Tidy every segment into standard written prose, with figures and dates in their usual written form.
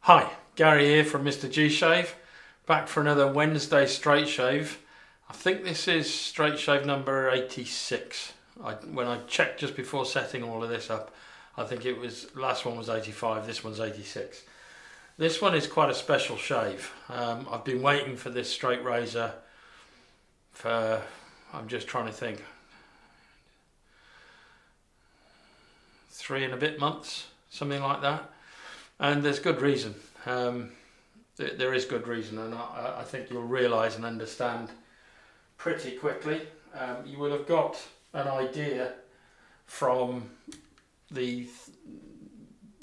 Hi, Gary here from MrG Shave, back for another Wednesday straight shave. I think this is straight shave number 86. When I checked just before setting all of this up, I think it was, last one was 85, this one's 86. This one is quite a special shave. I've been waiting for this straight razor for, I'm just trying to think, 3 and a bit months, something like that. And there's good reason. There is good reason, and I think you'll realise and understand pretty quickly. You will have got an idea from the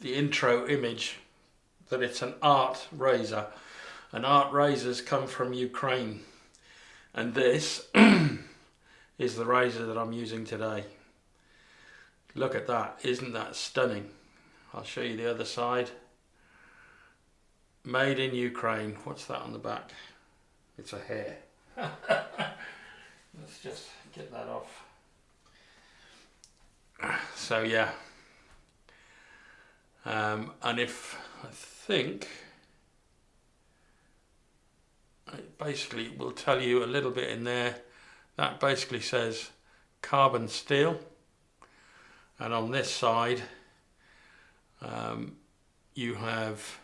intro image that it's an art razor, and art razors come from Ukraine, and this is the razor that I'm using today. Look at that, isn't that stunning? I'll show you the other side. Made in Ukraine. What's that on the back? It's a hair. Let's just get that off. So yeah. And if I think it basically will tell you a little bit in there. That basically says carbon steel. And on this side you have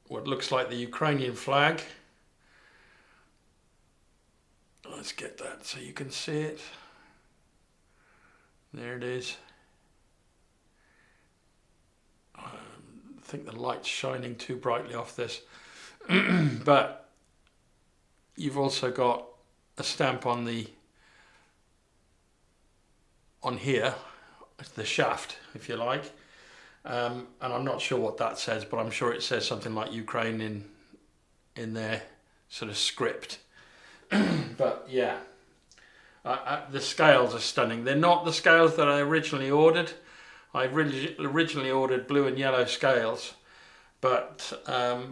what looks like the Ukrainian flag. Let's get that so you can see it. There it is. I think the light's shining too brightly off this. But you've also got a stamp on here, the shaft, if you like. And I'm not sure what that says, but I'm sure it says something like Ukraine in their sort of script. But yeah, the scales are stunning. They're not the scales that I originally ordered. I originally ordered blue and yellow scales, but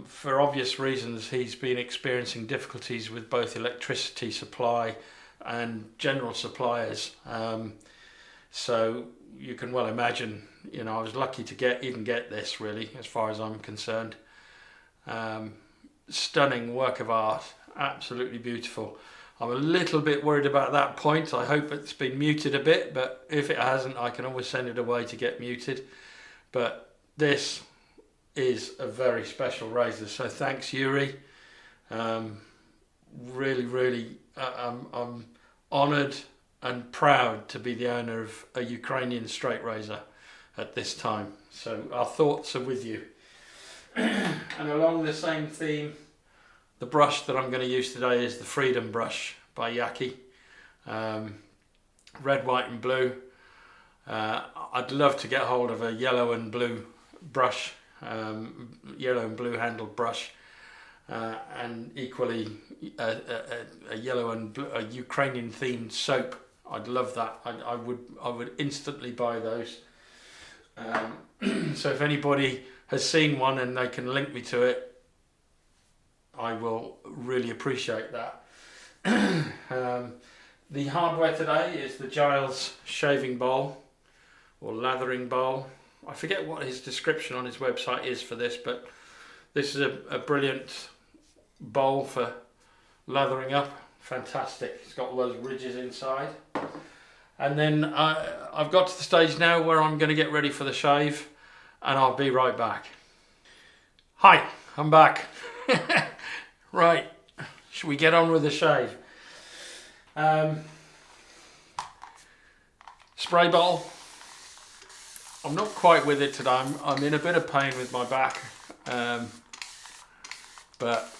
for obvious reasons he's been experiencing difficulties with both electricity supply and general suppliers. So you can well imagine, you know, I was lucky to even get this, really, as far as I'm concerned. Stunning work of art, absolutely beautiful. I'm a little bit worried about that point. I hope it's been muted a bit, but if it hasn't, I can always send it away to get muted. But this is a very special razor, so thanks, Yurii. Really, I'm honoured and proud to be the owner of a Ukrainian straight razor at this time. So our thoughts are with you. And along the same theme, the brush that I'm going to use today is the Freedom brush by Yaqi. Red, white and blue. I'd love to get hold of a yellow and blue brush, yellow and blue handled brush. And equally a yellow and blue, a Ukrainian themed soap. I'd love that. I would instantly buy those. So if anybody has seen one and they can link me to it, I will really appreciate that. The hardware today is the Giles shaving bowl or lathering bowl. I forget what his description on his website is for this, but this is a brilliant bowl for lathering up. Fantastic. It's got all those ridges inside. And then I've got to the stage now where I'm going to get ready for the shave, and I'll be right back. Hi, I'm back. Right, should we get on with the shave? Spray bowl. I'm not quite with it today. I'm in a bit of pain with my back. But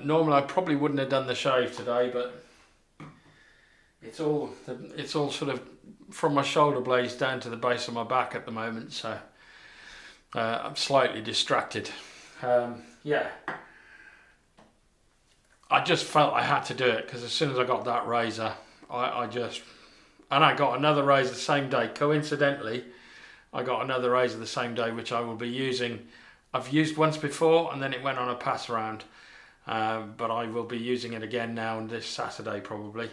normally I probably wouldn't have done the shave today, but it's all sort of from my shoulder blades down to the base of my back at the moment, so I'm slightly distracted. Yeah, I just felt I had to do it because as soon as I got that razor, I got another razor the same day. Coincidentally, I got another razor the same day, which I will be using. I've used once before and then it went on a pass around, but I will be using it again now on this Saturday probably.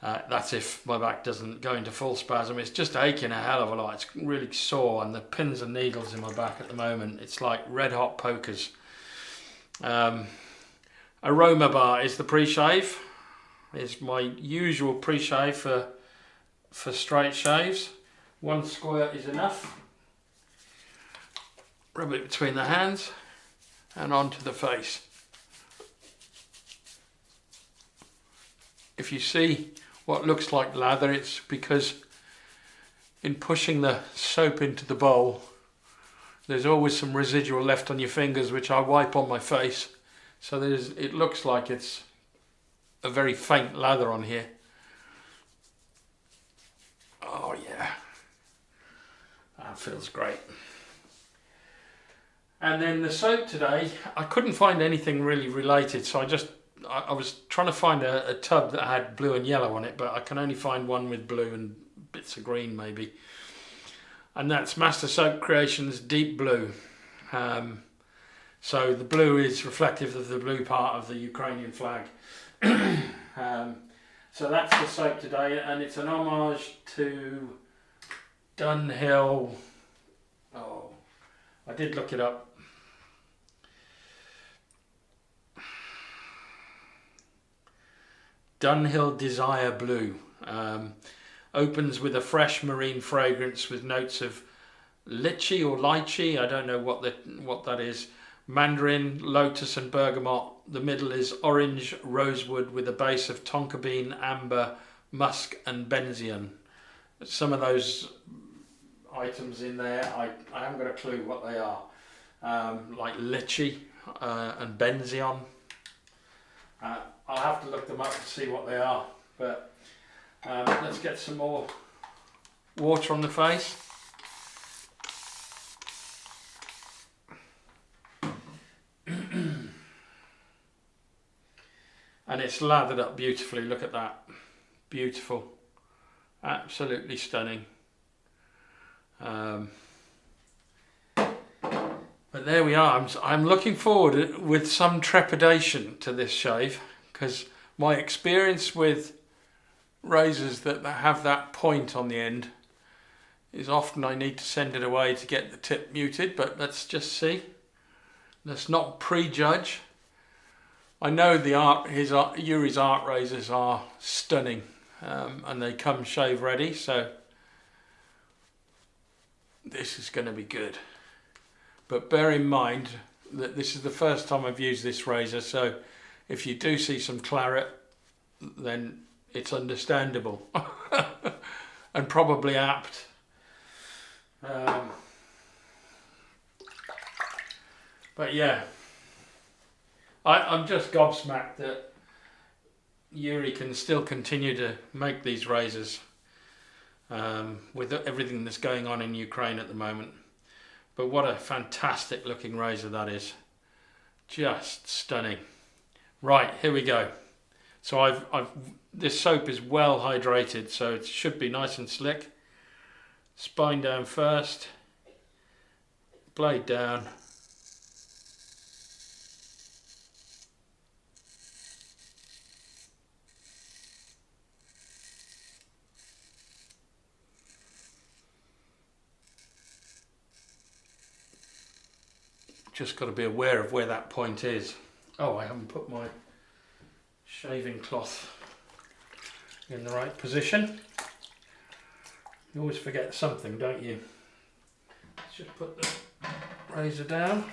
That's if my back doesn't go into full spasm. It's just aching a hell of a lot. It's really sore, and the pins and needles in my back at the moment, it's like red hot pokers. Aromabar is the pre-shave. It's my usual pre-shave for straight shaves. 1 squirt is enough. Rub it between the hands and onto the face. If you see what looks like lather, it's because in pushing the soap into the bowl, there's always some residual left on your fingers, which I wipe on my face. So it looks like it's a very faint lather on here. Oh yeah, that feels great. And then the soap today, I couldn't find anything really related, so I was trying to find a tub that had blue and yellow on it, but I can only find one with blue and bits of green maybe. And that's Master Soap Creations Deep Blue. So the blue is reflective of the blue part of the Ukrainian flag. So that's the soap today, and it's an homage to Dunhill. Oh, I did look it up. Dunhill Desire Blue. Opens with a fresh marine fragrance with notes of lychee or lychee. I don't know what that is. Mandarin, lotus and bergamot. The middle is orange rosewood with a base of tonka bean, amber, musk and benzion. Some of those items in there, I haven't got a clue what they are. Like lychee and benzion. I'll have to look them up to see what they are. But let's get some more water on the face. And it's lathered up beautifully. Look at that. Beautiful. Absolutely stunning. But there we are. I'm looking forward with some trepidation to this shave, because my experience with razors that have that point on the end is often I need to send it away to get the tip muted, but let's just see. Let's not prejudge. I know Yuri's art razors are stunning, and they come shave ready, so this is going to be good. But bear in mind that this is the first time I've used this razor, so if you do see some claret, then it's understandable and probably apt. But yeah, I'm just gobsmacked that Yurii can still continue to make these razors with everything that's going on in Ukraine at the moment. But what a fantastic looking razor that is. Just stunning. Right, here we go. So this soap is well hydrated, so it should be nice and slick. Spine down first, blade down. Just got to be aware of where that point is. Oh, I haven't put my shaving cloth in the right position. You always forget something, don't you? Let's just put the razor down.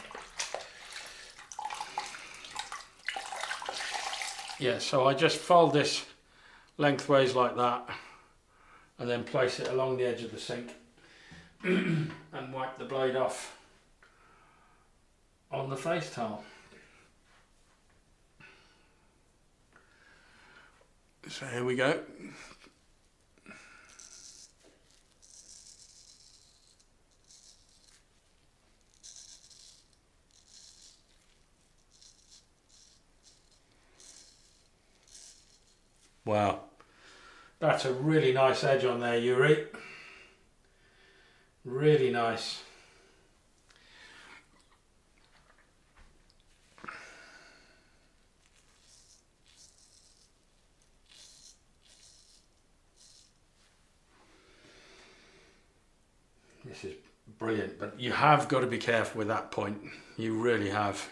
Yeah, so I just fold this lengthways like that and then place it along the edge of the sink and wipe the blade off on the face towel. So here we go. Wow, that's a really nice edge on there, Yurii. Really nice. this is brilliant, but you have got to be careful with that point. You really have.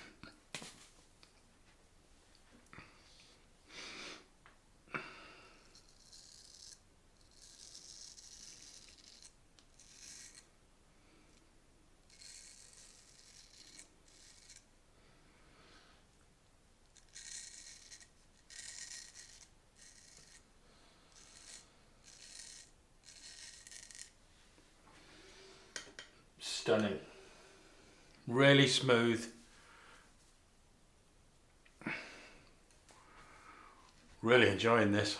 Stunning. Really smooth. Really enjoying this.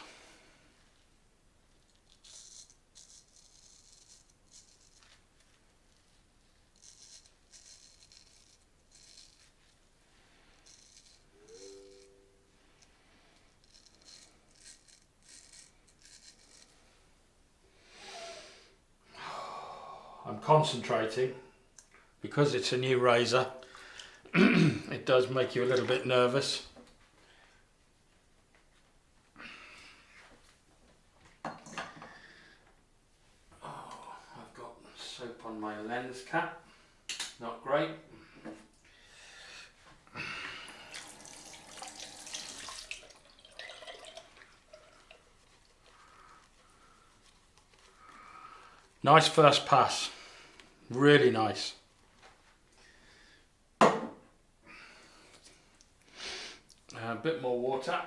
I'm concentrating because it's a new razor. It does make you a little bit nervous. Oh, I've got soap on my lens cap. Not great. Nice first pass. Really nice. A bit more water.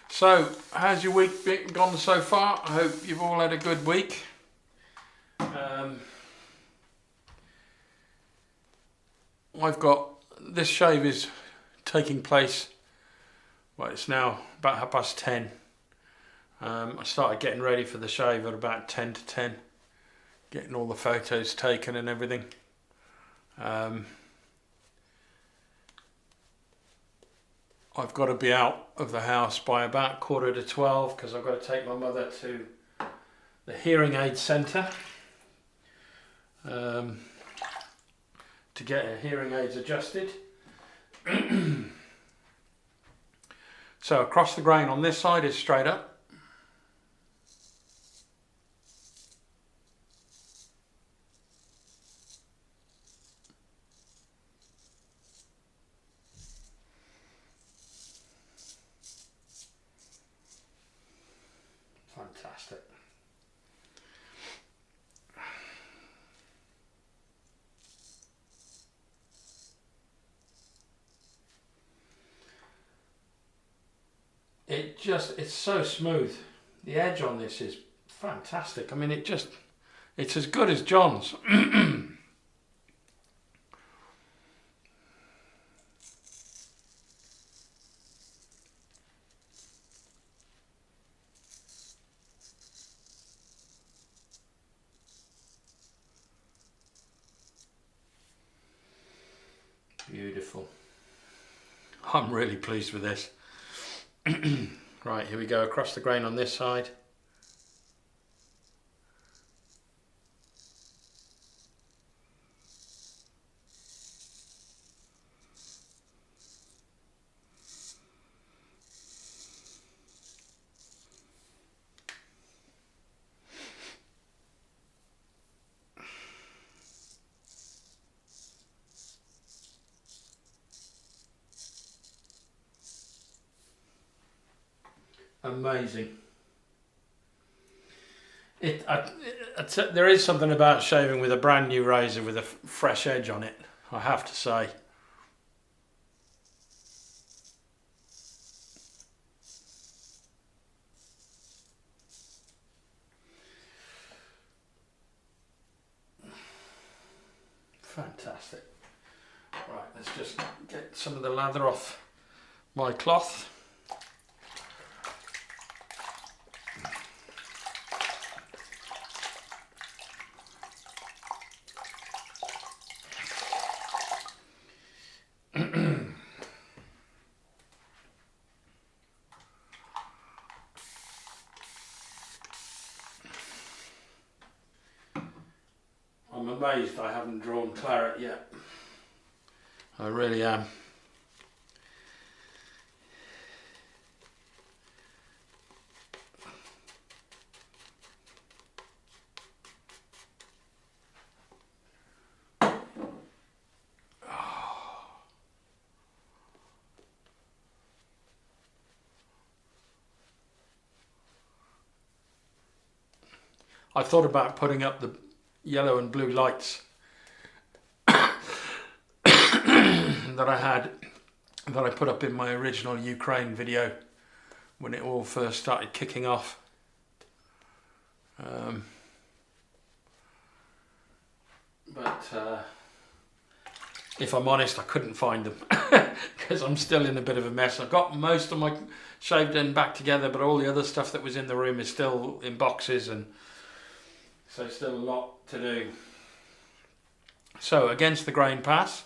So, how's your week gone so far? I hope you've all had a good week. I've got, this shave is taking place, well, it's now about 10:30. I started getting ready for the shave at about 10 to 10, getting all the photos taken and everything. I've got to be out of the house by about 11:45 because I've got to take my mother to the hearing aid centre to get her hearing aids adjusted. So across the grain on this side is straight up. Fantastic. It's so smooth. The edge on this is fantastic. I mean, it's as good as John's. Beautiful. I'm really pleased with this. Right, here we go, across the grain on this side. Amazing. There is something about shaving with a brand new razor with a fresh edge on it, I have to say. Fantastic. Right, let's just get some of the lather off my cloth. I'm amazed I haven't drawn claret yet. I really am. I thought about putting up the yellow and blue lights that I put up in my original Ukraine video when it all first started kicking off. But if I'm honest, I couldn't find them because I'm still in a bit of a mess. I've got most of my shaved end back together, but all the other stuff that was in the room is still in boxes, and so still a lot to do. So against the grain pass,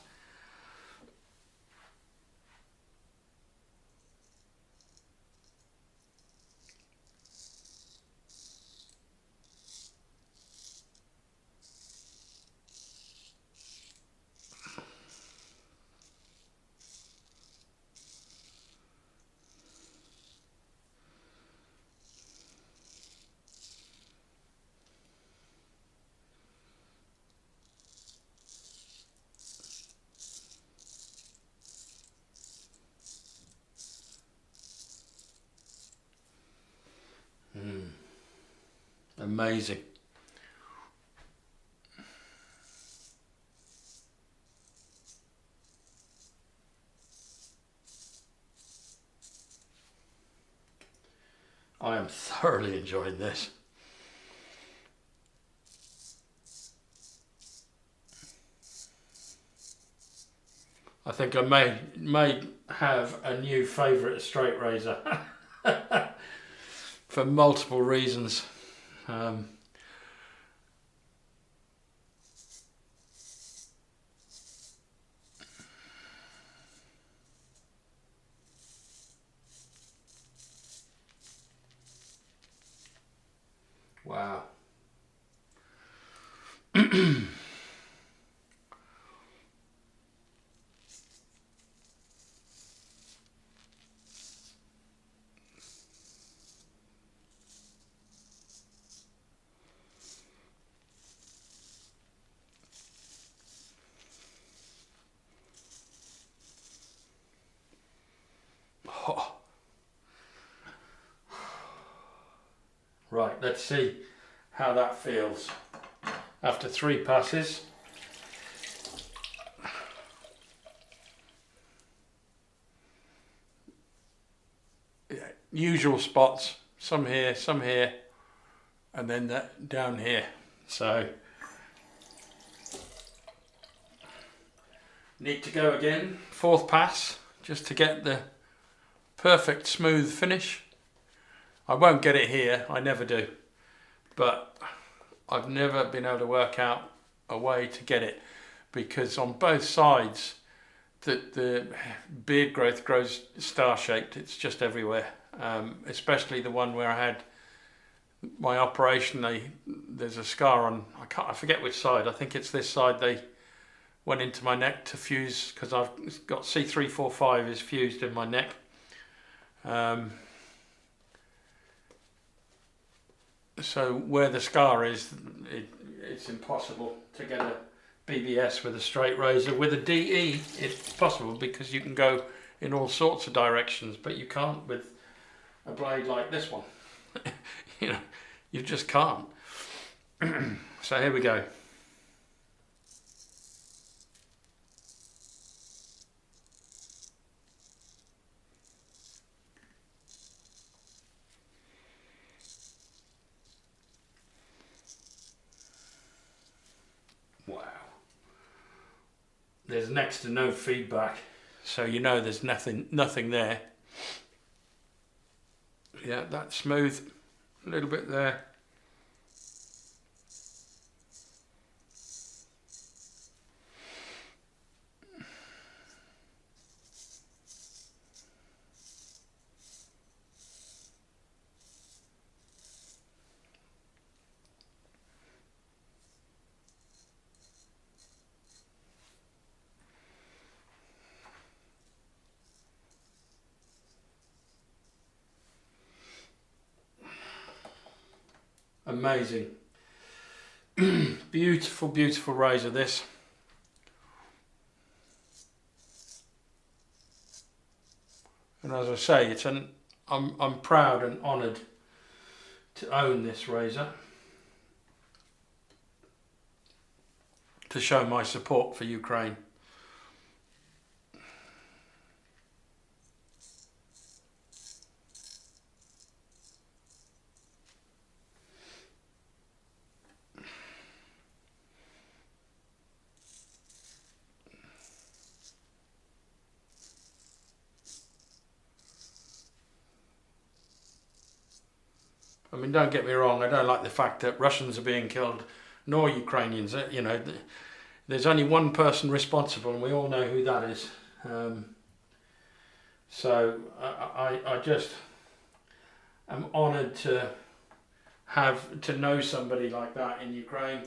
amazing. I am thoroughly enjoying this. I think I may have a new favourite straight razor for multiple reasons. Wow. Oh. Right, let's see how that feels after 3 passes. Yeah, usual spots, some here, and then that down here. So need to go again, 4th pass, just to get the perfect smooth finish. I won't get it here, I never do, but I've never been able to work out a way to get it, because on both sides the beard growth grows star-shaped. It's just everywhere, especially the one where I had my operation. There's a scar on, I forget which side, I think it's this side. They went into my neck to fuse, because I've got C345 is fused in my neck. So where the scar is, it's impossible to get a BBS with a straight razor. With a DE, it's possible, because you can go in all sorts of directions, but you can't with a blade like this one. You know, you just can't. So here we go. Wow. There's next to no feedback, so you know there's nothing there. Yeah, that's smooth. A little bit there. Amazing. Beautiful, beautiful razor, this. And as I say, I'm proud and honoured to own this razor. to show my support for Ukraine. I mean, don't get me wrong, I don't like the fact that Russians are being killed, nor Ukrainians. You know, there's only one person responsible, and we all know who that is. So I just am honoured to know somebody like that in Ukraine,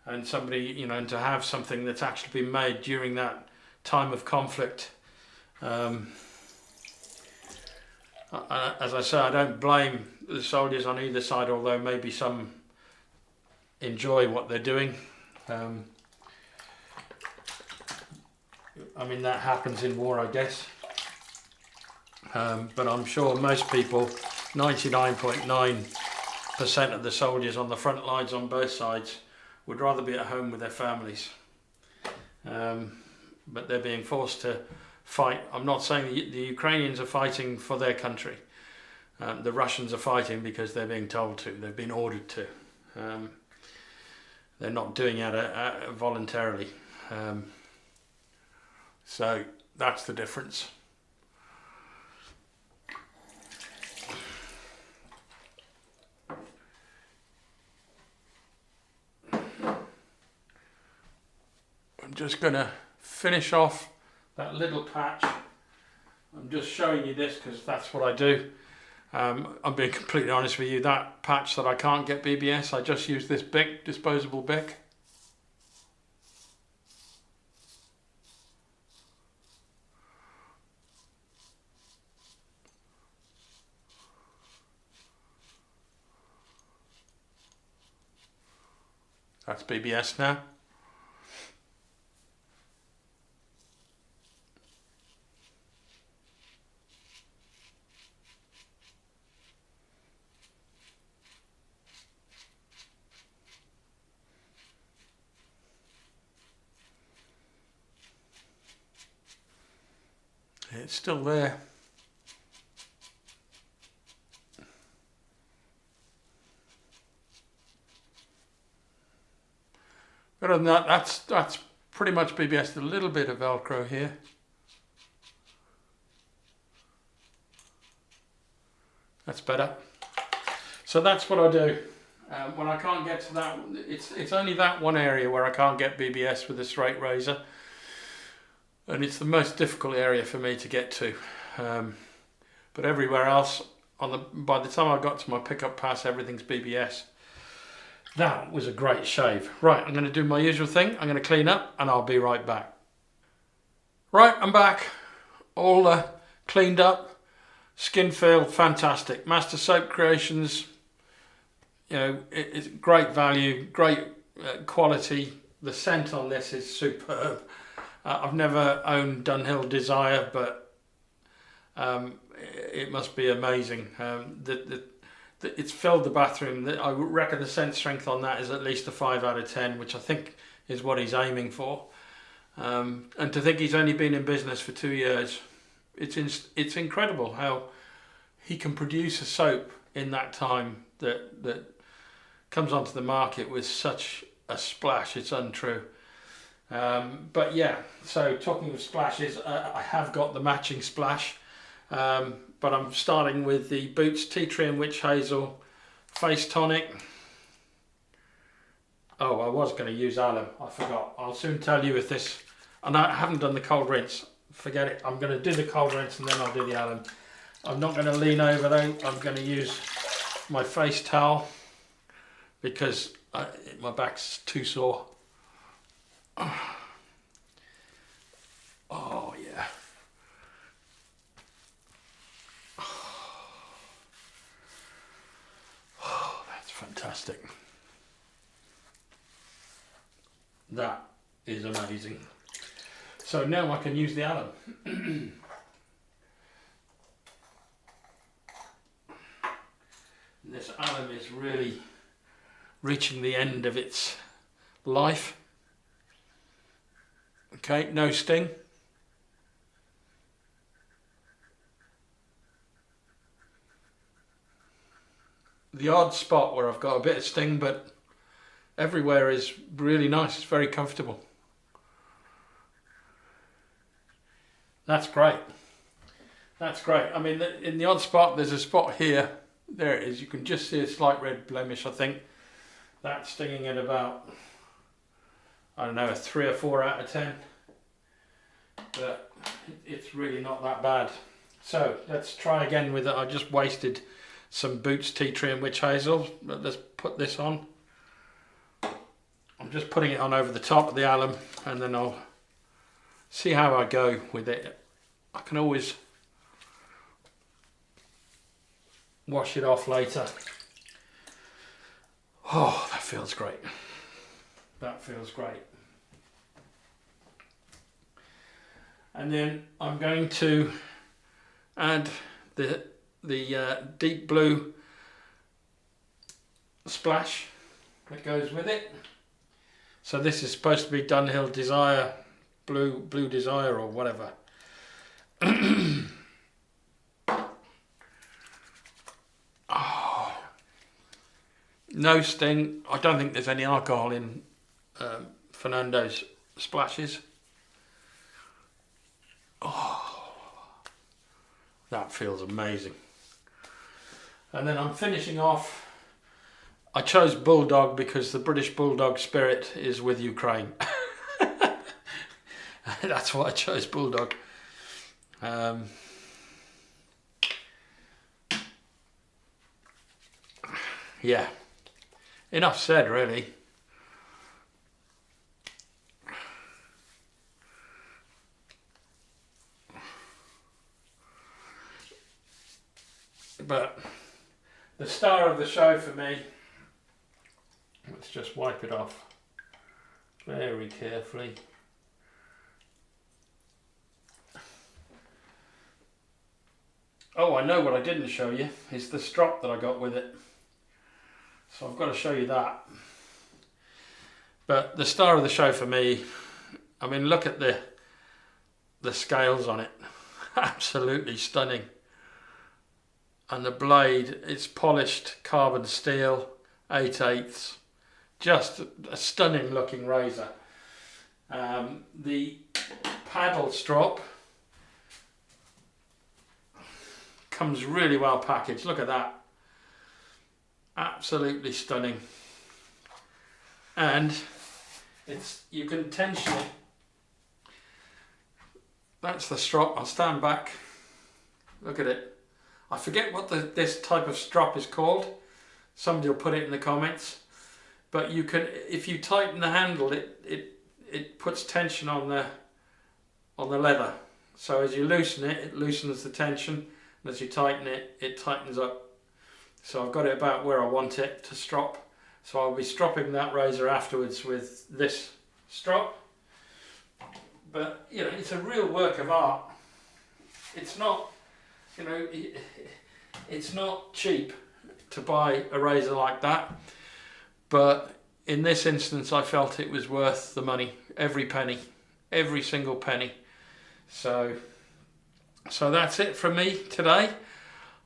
and somebody, you know, and to have something that's actually been made during that time of conflict. As I say, I don't blame the soldiers on either side, although maybe some enjoy what they're doing. I mean, that happens in war, I guess. But I'm sure most people, 99.9% of the soldiers on the front lines on both sides, would rather be at home with their families. But they're being forced to fight. I'm not saying the Ukrainians are fighting for their country. The Russians are fighting because they're being told to. They've been ordered to. They're not doing it voluntarily. So that's the difference. I'm just going to finish off that little patch. I'm just showing you this because that's what I do. I'm being completely honest with you. That patch that I can't get BBS, I just use this Bic, disposable Bic. That's BBS now. It's still there. Other than that, that's pretty much BBS. A little bit of Velcro here. That's better. So that's what I do. When I can't get to that, it's only that one area where I can't get BBS with a straight razor. And it's the most difficult area for me to get to. But everywhere else, by the time I got to my pickup pass, everything's BBS. That was a great shave. Right, I'm going to do my usual thing. I'm going to clean up and I'll be right back. Right, I'm back. All cleaned up. Skin feel fantastic. Master Soap Creations. You know, it's great value, great quality. The scent on this is superb. I've never owned Dunhill Desire, but it must be amazing. It's filled the bathroom. I reckon the scent strength on that is at least a 5 out of 10, which I think is what he's aiming for. And to think he's only been in business for 2 years, it's incredible how he can produce a soap in that time that comes onto the market with such a splash. It's untrue. But yeah, so talking of splashes, I have got the matching splash, but I'm starting with the Boots Tea Tree and Witch Hazel Face Tonic. Oh, I was going to use alum, I forgot. I'll soon tell you if this, and I haven't done the cold rinse, forget it. I'm going to do the cold rinse and then I'll do the alum. I'm not going to lean over though, I'm going to use my face towel because my back's too sore. Oh yeah. Oh, that's fantastic. That is amazing. So now I can use the alum. This alum is really reaching the end of its life. Okay, no sting. The odd spot where I've got a bit of sting, but everywhere is really nice. It's very comfortable. That's great. That's great. I mean, in the odd spot, there's a spot here. There it is. You can just see a slight red blemish, I think. That's stinging at about, I don't know, a 3 or 4 out of 10. But it's really not that bad. So let's try again with it. I just wasted some Boots Tea Tree and Witch Hazel. But let's put this on. I'm just putting it on over the top of the alum, and then I'll see how I go with it. I can always wash it off later. Oh, that feels great. That feels great. And then I'm going to add the deep blue splash that goes with it. So this is supposed to be Dunhill Desire Blue Desire or whatever. Oh, no sting. I don't think there's any alcohol in Fernando's splashes. Oh, that feels amazing. And then I'm finishing off. I chose Bulldog because the British Bulldog spirit is with Ukraine. That's why I chose Bulldog. Yeah, enough said really. But the star of the show for me, let's just wipe it off very carefully. Oh, I know what I didn't show you is the strop that I got with it. So I've got to show you that. But the star of the show for me, I mean, look at the scales on it. Absolutely stunning. And the blade, it's polished carbon steel, 8/8. Just a stunning looking razor. The paddle strop comes really well packaged. Look at that. Absolutely stunning. And you can tension it. That's the strop. I'll stand back. Look at it. I forget what this type of strop is called. Somebody will put it in the comments. But you can, if you tighten the handle, it puts tension on the leather. So as you loosen it, it loosens the tension. And as you tighten it, it tightens up. So I've got it about where I want it to strop. So I'll be stropping that razor afterwards with this strop. But, you know, it's a real work of art. It's not, you know, it's not cheap to buy a razor like that. But in this instance, I felt it was worth the money. Every penny. Every single penny. So that's it from me today.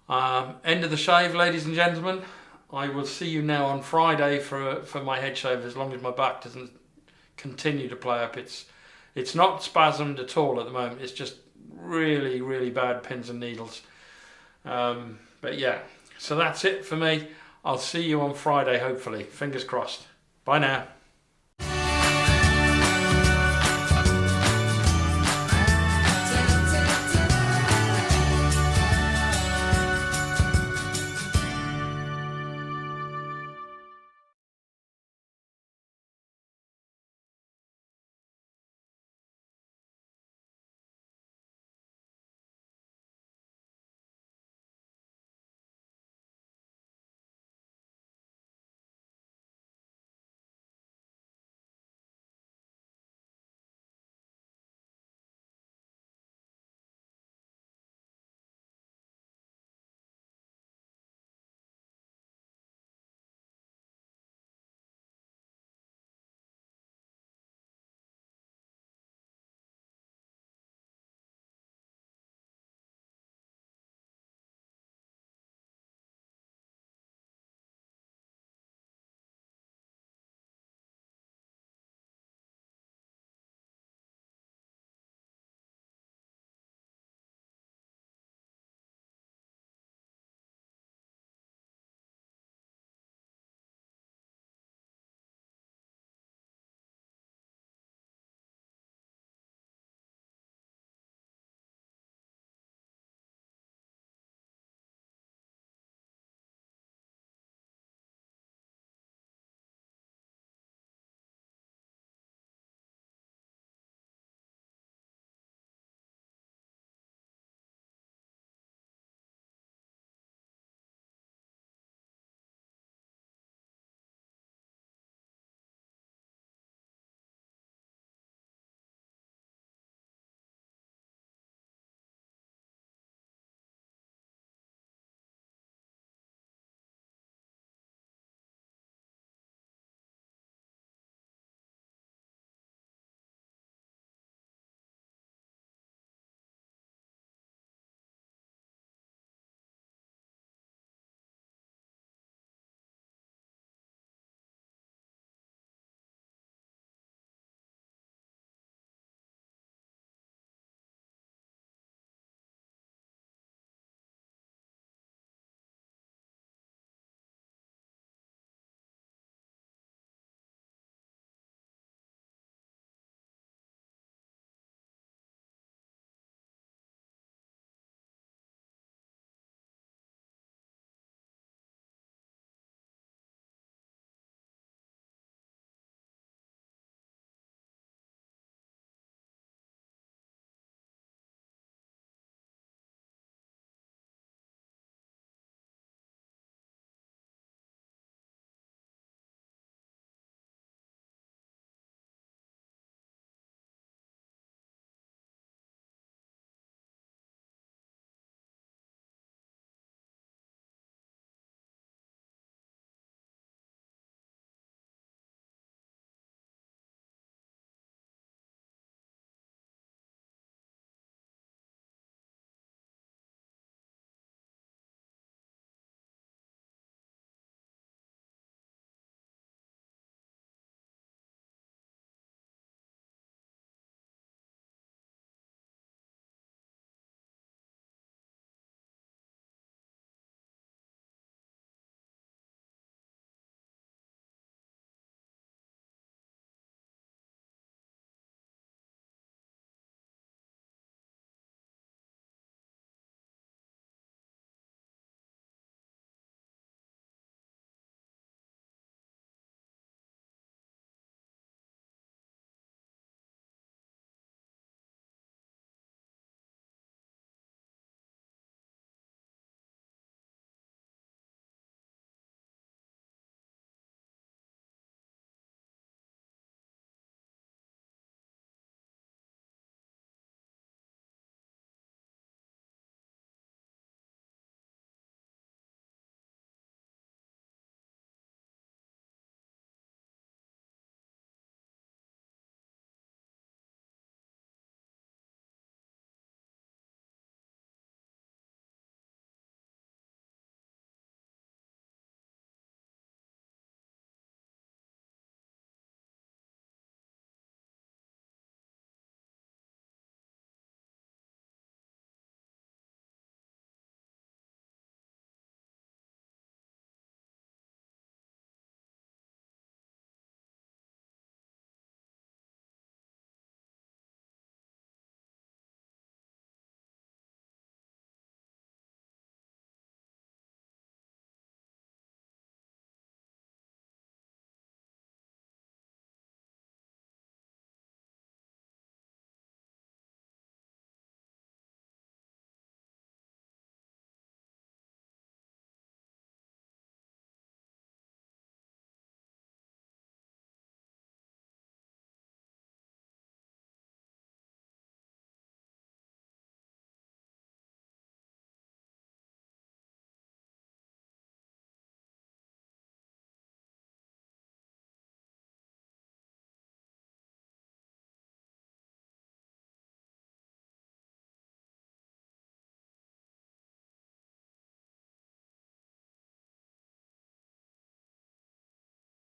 End of the shave, ladies and gentlemen. I will see you now on Friday for my head shave, as long as my back doesn't continue to play up. It's not spasmed at all at the moment. It's just really, really bad pins and needles. But yeah, so that's it for me. I'll see you on Friday, hopefully. Fingers crossed. Bye now.